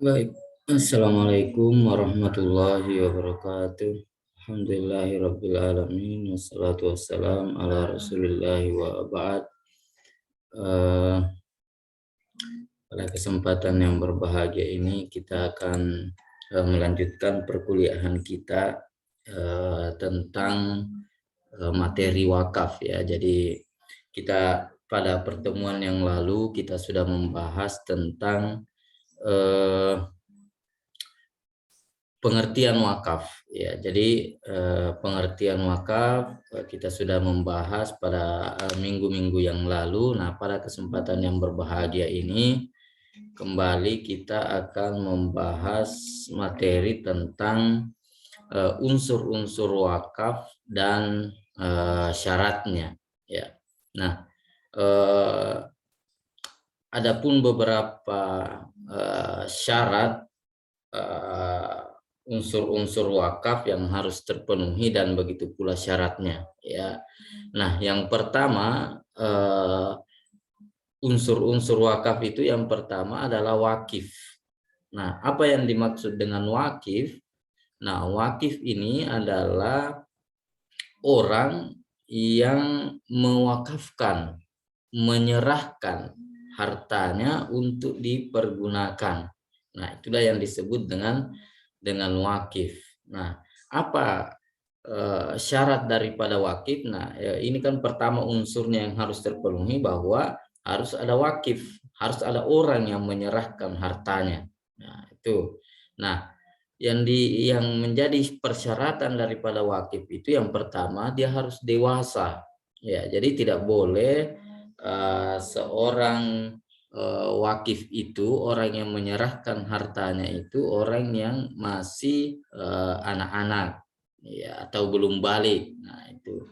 Baik, Assalamualaikum warahmatullahi wabarakatuh. Alhamdulillahirabbil alamin wassalatu wassalam ala Rasulillahi wa ba'd. Eh, Pada kesempatan yang berbahagia ini kita akan melanjutkan perkuliahan kita tentang materi wakaf ya. Jadi kita pada pertemuan yang lalu kita sudah membahas tentang pengertian wakaf ya. Jadi pengertian wakaf kita sudah membahas pada minggu-minggu yang lalu. Nah, pada kesempatan yang berbahagia ini kembali kita akan membahas materi tentang unsur-unsur wakaf dan syaratnya ya. Nah, adapun beberapa syarat unsur-unsur wakaf yang harus terpenuhi dan begitu pula syaratnya ya. Nah, yang pertama unsur-unsur wakaf itu yang pertama adalah wakif. Nah, apa yang dimaksud dengan wakif? Nah, wakif ini adalah orang yang mewakafkan, menyerahkan hartanya untuk dipergunakan. Nah, itulah yang disebut dengan wakif. Nah, apa syarat daripada wakif? Nah, ini kan pertama unsurnya yang harus terpenuhi bahwa harus ada wakif, harus ada orang yang menyerahkan hartanya. Nah, itu. Nah, yang menjadi persyaratan daripada wakif itu yang pertama dia harus dewasa. Ya, jadi tidak boleh seorang wakif itu orang yang menyerahkan hartanya itu orang yang masih anak-anak ya atau belum balik. Nah, itu.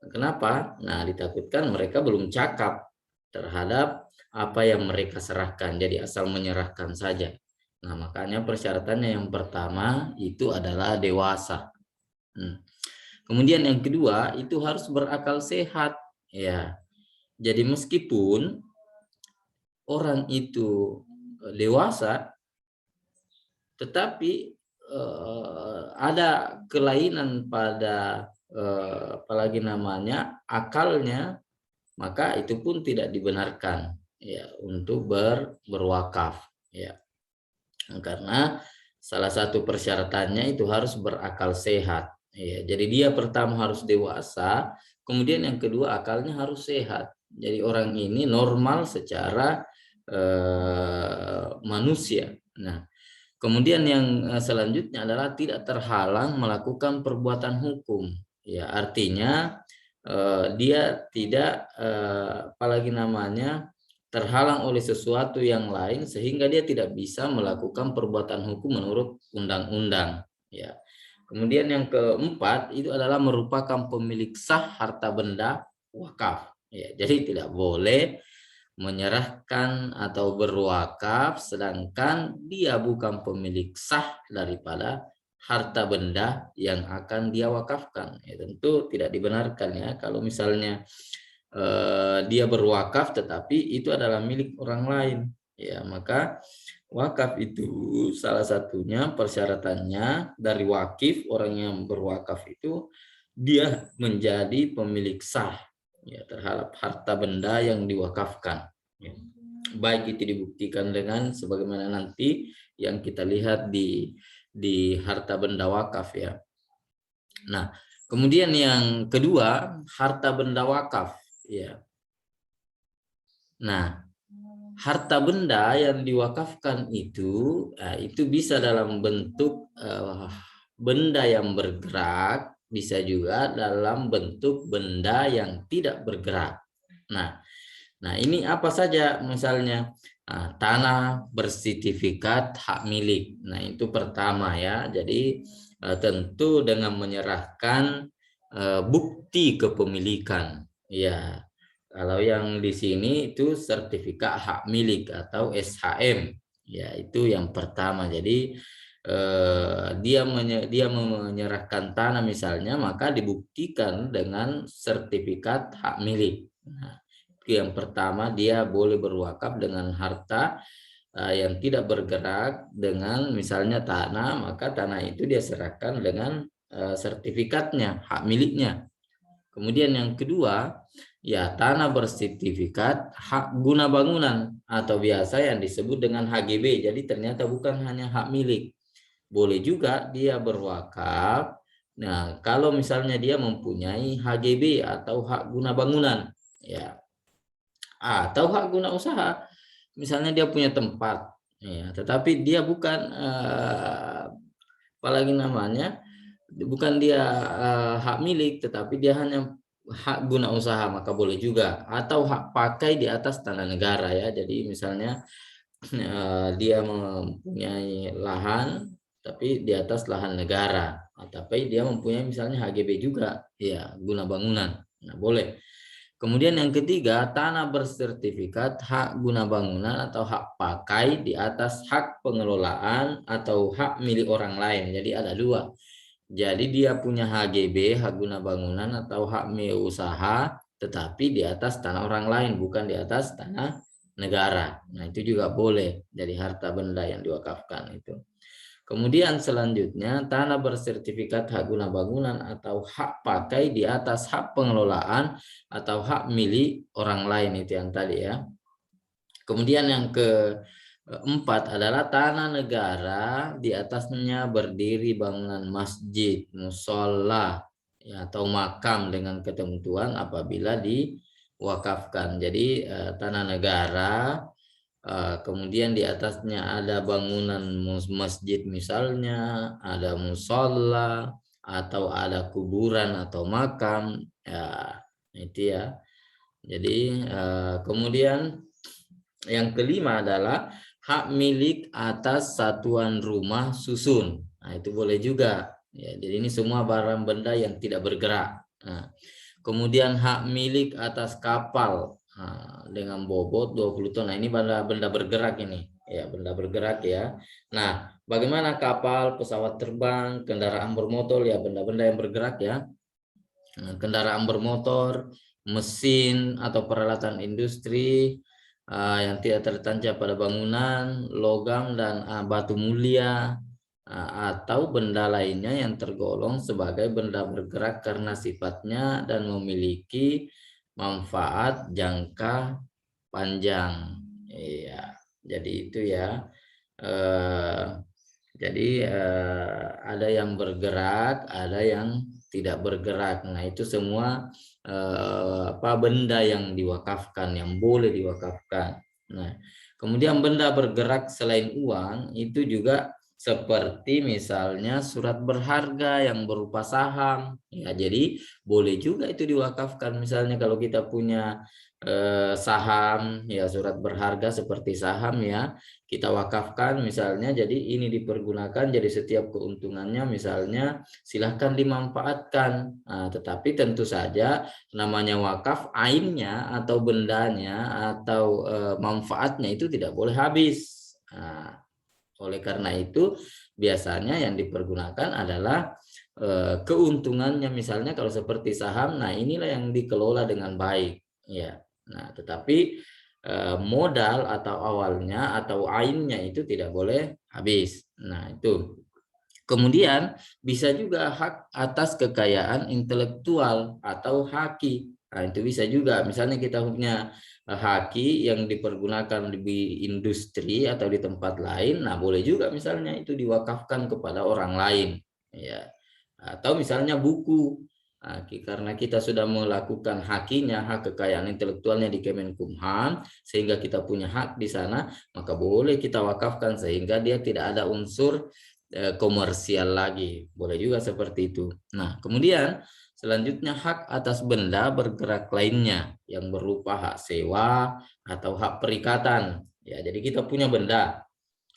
Kenapa? Nah, ditakutkan mereka belum cakap terhadap apa yang mereka serahkan. Jadi asal menyerahkan saja. Nah, makanya persyaratannya yang pertama itu adalah dewasa. Kemudian yang kedua itu harus berakal sehat. Ya, jadi meskipun orang itu dewasa, tetapi ada kelainan pada apalagi namanya akalnya, maka itu pun tidak dibenarkan ya untuk berwakaf ya. Karena salah satu persyaratannya itu harus berakal sehat ya. Jadi dia pertama harus dewasa, kemudian yang kedua akalnya harus sehat. Jadi orang ini normal secara manusia. Nah, kemudian yang selanjutnya adalah tidak terhalang melakukan perbuatan hukum. Ya, artinya dia tidak apalagi namanya terhalang oleh sesuatu yang lain sehingga dia tidak bisa melakukan perbuatan hukum menurut undang-undang. Ya. Kemudian yang keempat itu adalah merupakan pemilik sah harta benda wakaf. Ya, jadi tidak boleh menyerahkan atau berwakaf sedangkan dia bukan pemilik sah daripada harta benda yang akan dia wakafkan. Ya, tentu tidak dibenarkan ya kalau misalnya dia berwakaf tetapi itu adalah milik orang lain. Ya, maka wakaf itu salah satunya persyaratannya dari wakif, orang yang berwakaf itu dia menjadi pemilik sah ya terhadap harta benda yang diwakafkan ya. Baik itu dibuktikan dengan sebagaimana nanti yang kita lihat di harta benda wakaf ya. Nah, kemudian yang kedua harta benda wakaf ya. Nah, harta benda yang diwakafkan itu bisa dalam bentuk benda yang bergerak, bisa juga dalam bentuk benda yang tidak bergerak. Nah, ini apa saja misalnya tanah bersertifikat hak milik. Nah, itu pertama ya. Jadi tentu dengan menyerahkan bukti kepemilikan. Ya, kalau yang di sini itu sertifikat hak milik atau SHM. Ya, itu yang pertama. Jadi dia menyerahkan tanah misalnya, maka dibuktikan dengan sertifikat hak milik. Nah, yang pertama dia boleh berwakaf dengan harta yang tidak bergerak dengan misalnya tanah, maka tanah itu dia serahkan dengan sertifikatnya, hak miliknya. Kemudian yang kedua, ya tanah bersertifikat hak guna bangunan atau biasa yang disebut dengan HGB. Jadi ternyata bukan hanya hak milik. Boleh juga dia berwakaf. Nah, kalau misalnya dia mempunyai HGB atau hak guna bangunan, ya, atau hak guna usaha, misalnya dia punya tempat, ya, tetapi dia bukan apalagi namanya, bukan dia hak milik, tetapi dia hanya hak guna usaha, maka boleh juga. Atau hak pakai di atas tanah negara, ya. Jadi misalnya dia mempunyai lahan tapi di atas lahan negara, tapi dia mempunyai misalnya HGB juga, ya, guna bangunan. Nah, boleh. Kemudian yang ketiga, tanah bersertifikat hak guna bangunan atau hak pakai di atas hak pengelolaan atau hak milik orang lain. Jadi ada dua. Jadi dia punya HGB, hak guna bangunan atau hak milik usaha, tetapi di atas tanah orang lain, bukan di atas tanah negara. Nah, itu juga boleh jadi harta benda yang diwakafkan itu. Kemudian selanjutnya, tanah bersertifikat hak guna bangunan atau hak pakai di atas hak pengelolaan atau hak milik orang lain, itu yang tadi, ya. Kemudian yang keempat adalah tanah negara, di atasnya berdiri bangunan masjid, musola, ya, atau makam dengan ketentuan apabila diwakafkan. Jadi tanah negara, kemudian di atasnya ada bangunan masjid misalnya, ada musola, atau ada kuburan atau makam, ya, itu ya. Jadi kemudian yang kelima adalah hak milik atas satuan rumah susun. Nah, itu boleh juga. Ya, jadi ini semua barang benda yang tidak bergerak. Nah, kemudian hak milik atas kapal dengan bobot 20 ton. Nah, ini benda bergerak ini. Ya, benda bergerak, ya. Nah, bagaimana kapal, pesawat terbang, kendaraan bermotor, ya, benda-benda yang bergerak, ya. Nah, kendaraan bermotor, mesin atau peralatan industri yang tidak tertancap pada bangunan, logam dan batu mulia, atau benda lainnya yang tergolong sebagai benda bergerak karena sifatnya dan memiliki manfaat jangka panjang. Iya, jadi itu, ya. Jadi ada yang bergerak, ada yang tidak bergerak. Nah, itu semua benda yang diwakafkan, yang boleh diwakafkan. Nah, kemudian benda bergerak selain uang itu juga seperti misalnya surat berharga yang berupa saham. Ya, jadi boleh juga itu diwakafkan. Misalnya kalau kita punya saham, ya, surat berharga seperti saham, ya, kita wakafkan misalnya, jadi ini dipergunakan, jadi setiap keuntungannya misalnya silahkan dimanfaatkan. Nah, tetapi tentu saja namanya wakaf, ainnya atau bendanya atau manfaatnya itu tidak boleh habis. Nah, oleh karena itu biasanya yang dipergunakan adalah keuntungannya, misalnya kalau seperti saham, nah inilah yang dikelola dengan baik, ya. Nah, tetapi modal atau awalnya atau ainnya itu tidak boleh habis. Nah, itu. Kemudian bisa juga hak atas kekayaan intelektual atau haki. Nah, itu bisa juga. Misalnya kita punya haki yang dipergunakan di industri atau di tempat lain, nah boleh juga misalnya itu diwakafkan kepada orang lain, ya. Atau misalnya buku. Nah, karena kita sudah melakukan hakinya, hak kekayaan intelektualnya di Kemenkumham, sehingga kita punya hak di sana, maka boleh kita wakafkan sehingga dia tidak ada unsur komersial lagi. Boleh juga seperti itu. Nah, kemudian selanjutnya hak atas benda bergerak lainnya yang berupa hak sewa atau hak perikatan. Ya, jadi kita punya benda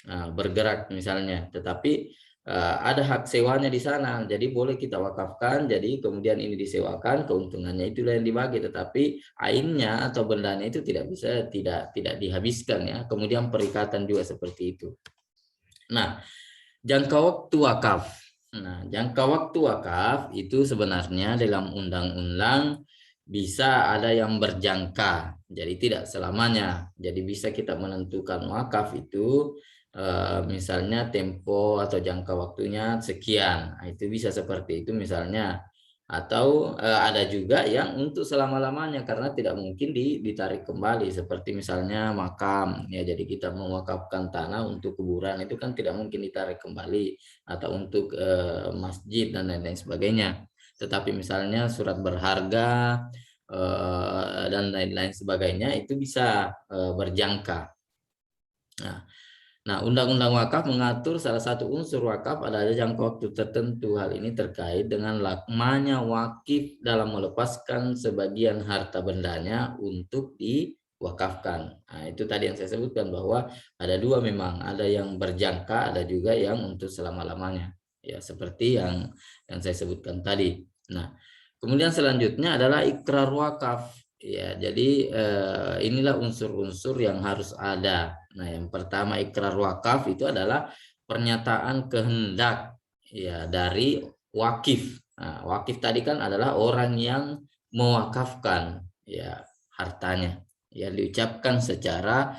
bergerak misalnya, tetapi ada hak sewanya di sana, jadi boleh kita wakafkan. Jadi kemudian ini disewakan, keuntungannya itulah yang dibagi, tetapi ainnya atau bendanya itu tidak bisa tidak dihabiskan, ya. Kemudian perikatan juga seperti itu. Nah, jangka waktu wakaf. Nah, jangka waktu wakaf itu sebenarnya dalam undang-undang bisa ada yang berjangka, jadi tidak selamanya. Jadi bisa kita menentukan wakaf itu misalnya tempo atau jangka waktunya sekian. Nah, itu bisa seperti itu misalnya. Atau ada juga yang untuk selama-lamanya karena tidak mungkin ditarik kembali, seperti misalnya makam ya, jadi kita mewakafkan tanah untuk kuburan itu kan tidak mungkin ditarik kembali, atau untuk masjid dan lain-lain sebagainya. Tetapi misalnya surat berharga dan lain-lain sebagainya itu bisa berjangka. Nah, Undang-Undang Wakaf mengatur salah satu unsur wakaf adalah jangka waktu tertentu. Hal ini terkait dengan lamanya wakif dalam melepaskan sebagian harta bendanya untuk diwakafkan. Nah, itu tadi yang saya sebutkan bahwa ada dua memang, ada yang berjangka, ada juga yang untuk selama-lamanya. Ya, seperti yang saya sebutkan tadi. Nah, kemudian selanjutnya adalah ikrar wakaf. Ya, jadi inilah unsur-unsur yang harus ada. Nah, yang pertama ikrar wakaf itu adalah pernyataan kehendak ya dari wakif. Nah, wakif tadi kan adalah orang yang mewakafkan ya hartanya. Ya, diucapkan secara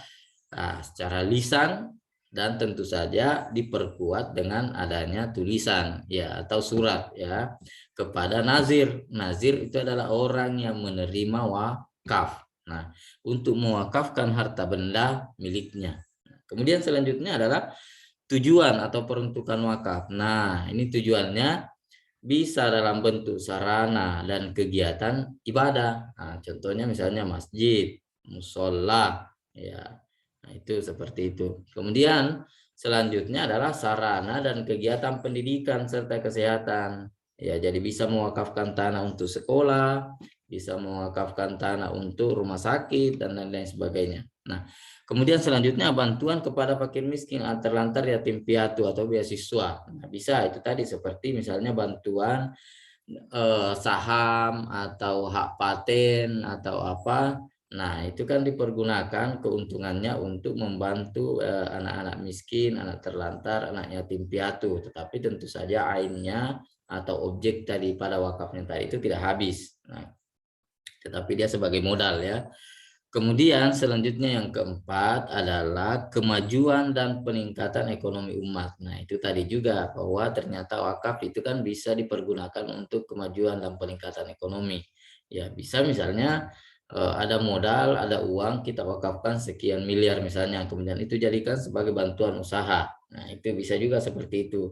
lisan dan tentu saja diperkuat dengan adanya tulisan ya atau surat ya kepada nazir. Nazir itu adalah orang yang menerima wakaf. Nah, untuk mewakafkan harta benda miliknya. Kemudian selanjutnya adalah tujuan atau peruntukan wakaf. Nah, ini tujuannya bisa dalam bentuk sarana dan kegiatan ibadah. Nah, contohnya misalnya masjid, musola, ya. Nah, itu seperti itu. Kemudian selanjutnya adalah sarana dan kegiatan pendidikan serta kesehatan. Ya, jadi bisa mewakafkan tanah untuk sekolah, bisa mewakafkan tanah untuk rumah sakit dan lain-lain sebagainya. Nah, kemudian selanjutnya bantuan kepada fakir miskin, terlantar, yatim piatu atau beasiswa. Nah, bisa itu tadi seperti misalnya bantuan saham atau hak paten atau apa. Nah, itu kan dipergunakan keuntungannya untuk membantu anak-anak miskin, anak terlantar, anak yatim piatu. Tetapi tentu saja ainnya atau objek tadi pada wakafnya tadi itu tidak habis. Nah, tetapi dia sebagai modal ya. Kemudian selanjutnya yang keempat adalah kemajuan dan peningkatan ekonomi umat. Nah, itu tadi juga bahwa ternyata wakaf itu kan bisa dipergunakan untuk kemajuan dan peningkatan ekonomi. Ya, bisa misalnya ada modal, ada uang, kita wakafkan sekian miliar misalnya, kemudian itu jadikan sebagai bantuan usaha. Nah, itu bisa juga seperti itu.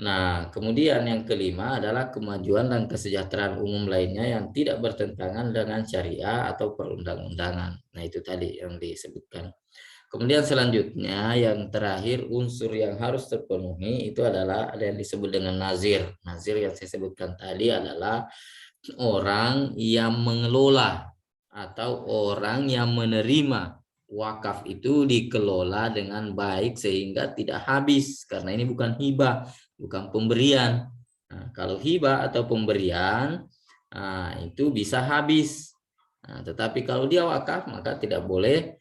Nah, kemudian yang kelima adalah kemajuan dan kesejahteraan umum lainnya yang tidak bertentangan dengan syariah atau perundang-undangan. Nah, itu tadi yang disebutkan. Kemudian selanjutnya yang terakhir unsur yang harus terpenuhi itu adalah ada yang disebut dengan nazir. Nazir yang saya sebutkan tadi adalah orang yang mengelola atau orang yang menerima wakaf itu dikelola dengan baik sehingga tidak habis, karena ini bukan hibah, bukan pemberian. Nah, kalau hibah atau pemberian itu bisa habis. Nah, tetapi kalau dia wakaf maka tidak boleh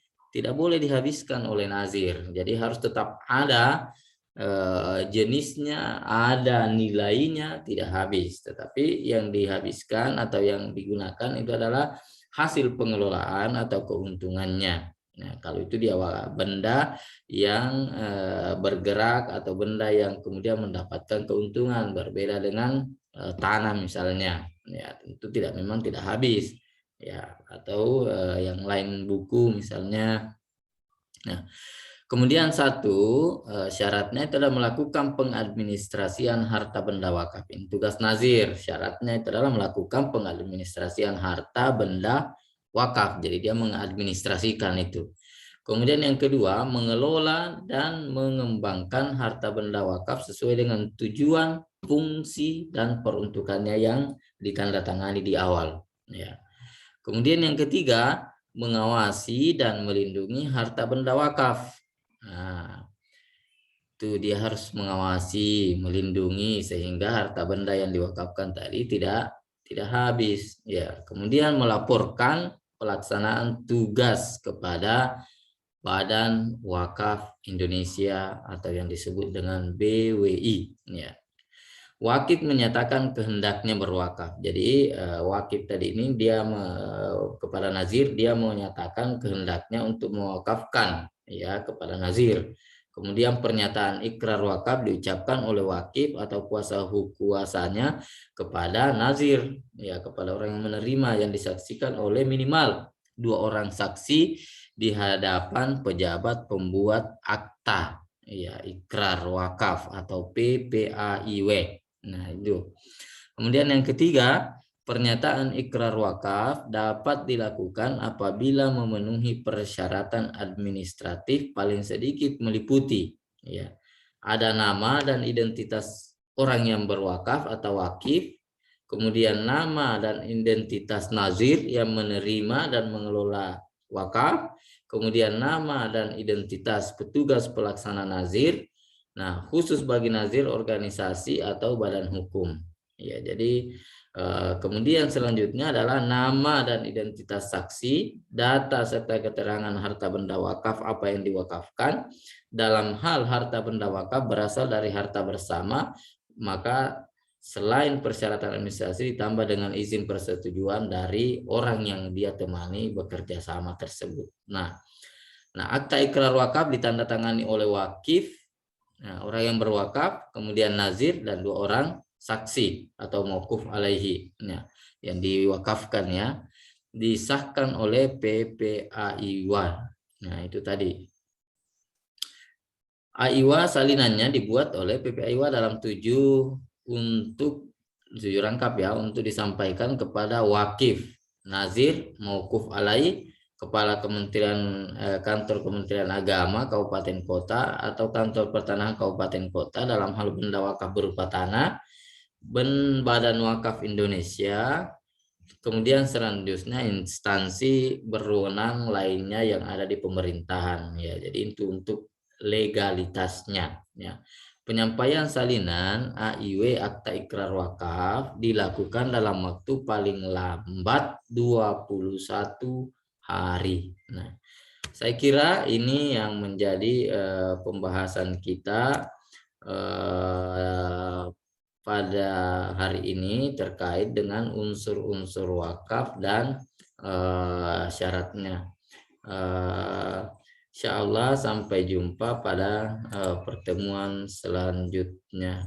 dihabiskan oleh nazir. Jadi harus tetap ada jenisnya, ada nilainya, tidak habis. Tetapi yang dihabiskan atau yang digunakan itu adalah hasil pengelolaan atau keuntungannya. Nah, kalau itu dia benda yang bergerak atau benda yang kemudian mendapatkan keuntungan, berbeda dengan tanah misalnya, ya tentu memang tidak habis, ya atau yang lain buku misalnya. Nah, kemudian satu syaratnya itu adalah melakukan pengadministrasian harta benda wakaf. Ini tugas nazir. Syaratnya itu adalah melakukan pengadministrasian harta benda wakaf. Jadi dia mengadministrasikan itu. Kemudian yang kedua, mengelola dan mengembangkan harta benda wakaf sesuai dengan tujuan, fungsi, dan peruntukannya yang ditandatangani di awal. Ya. Kemudian yang ketiga, mengawasi dan melindungi harta benda wakaf. Nah, itu dia harus mengawasi, melindungi sehingga harta benda yang diwakafkan tadi tidak habis. Ya, kemudian melaporkan pelaksanaan tugas kepada Badan Wakaf Indonesia atau yang disebut dengan BWI. Ya. Wakif menyatakan kehendaknya berwakaf. Jadi wakif tadi ini dia kepada nazir dia menyatakan kehendaknya untuk mewakafkan ya kepada nazir. Kemudian pernyataan ikrar wakaf diucapkan oleh wakif atau kuasanya kepada nazir ya kepada orang yang menerima yang disaksikan oleh minimal 2 orang saksi di hadapan pejabat pembuat akta ya ikrar wakaf atau PPAIW. Nah, itu. Kemudian yang ketiga, pernyataan ikrar wakaf dapat dilakukan apabila memenuhi persyaratan administratif paling sedikit meliputi ya. Ada nama dan identitas orang yang berwakaf atau wakif, kemudian nama dan identitas nazir yang menerima dan mengelola wakaf, kemudian nama dan identitas petugas pelaksana nazir. Nah, khusus bagi nazir organisasi atau badan hukum. Ya, jadi kemudian selanjutnya adalah nama dan identitas saksi, data serta keterangan harta benda wakaf apa yang diwakafkan. Dalam hal harta benda wakaf berasal dari harta bersama, maka selain persyaratan administrasi ditambah dengan izin persetujuan dari orang yang dia temani bekerja sama tersebut. Nah, akta ikrar wakaf ditandatangani oleh wakif, orang yang berwakaf, kemudian nazir dan 2 orang saksi atau mauquf alaihi yang diwakafkan ya, disahkan oleh PPAIWA. Nah, itu tadi. AIWA salinannya dibuat oleh PPAIWA dalam 7 rangkap ya untuk disampaikan kepada wakif, nazir, mauquf alaihi, Kepala Kementerian Kantor Kementerian Agama Kabupaten Kota atau Kantor Pertanahan Kabupaten Kota dalam hal benda wakaf berupa tanah, Badan Wakaf Indonesia, kemudian selanjutnya instansi berwenang lainnya yang ada di pemerintahan ya. Jadi itu untuk legalitasnya ya. Penyampaian salinan AIW akta ikrar wakaf dilakukan dalam waktu paling lambat 21 hari. Nah, saya kira ini yang menjadi pembahasan kita pada hari ini terkait dengan unsur-unsur wakaf dan syaratnya. Insya Allah sampai jumpa pada pertemuan selanjutnya.